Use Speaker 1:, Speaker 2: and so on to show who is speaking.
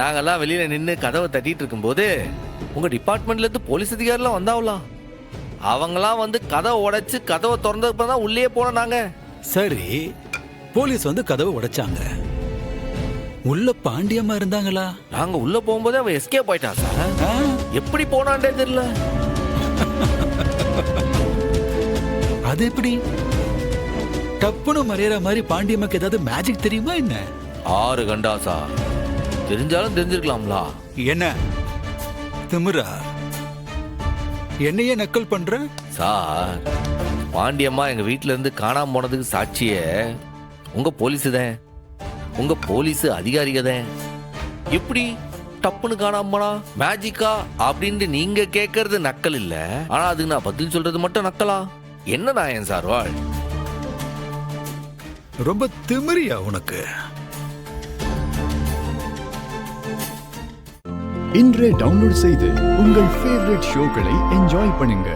Speaker 1: நாங்கெல்லாம் வெளியில நின்று கதவை தட்டிட்டு இருக்கும்போது உங்க டிபார்ட்மெண்ட்ல இருந்து போலீஸ் அதிகாரிலாம் வந்தாவலாம். அவங்களாம் வந்து கதவை உடைச்சு கதவை திறந்ததுக்கு தான் உள்ளே போனோம் நாங்க.
Speaker 2: சரி, போலீஸ் வந்து கதவை உடைச்சாங்க. உள்ள பாண்டியம்மா இருந்தாங்களா?
Speaker 1: நாங்க உள்ள போகும்போது அவன் எஸ்கேப் ஆயிட்டான் சார். எப்படி போனான்டே தெரியல.
Speaker 2: அது எப்படி? டப்புன்னு மறையற மாதிரி பாண்டியம்மாக்கு ஏதாவது மேஜிக் தெரியுமா என்ன?
Speaker 1: 6 கண்டா சார். தெரிஞ்சாலும் தெரிஞ்சிருக்கலாம்ல.
Speaker 2: என்ன திமிரா? என்னையே நக்கல் பண்ற
Speaker 1: சார்? பாண்டியம்மா எங்க வீட்டுல இருந்து காணாம போனதுக்கு சாட்சியே உங்க போலீஸ் தான், உங்க போலீஸ் அதிகாரிக தான். எப்படி டப்புன்னு காணாம போனா? மேஜிக்கா அப்படின்னு நீங்க கேட்கறது நக்கல் இல்ல, ஆனா அதுக்கு நான் பதில் சொல்றது மட்டும் நக்கலா? என்ன நாயன் சார் வாழ்?
Speaker 2: ரொம்ப திமிரியா உனக்கு?
Speaker 3: இன்றே டவுன்லோட் செய்து உங்கள் ஃபேவரட் ஷோக்களை என்ஜாய் பண்ணுங்க.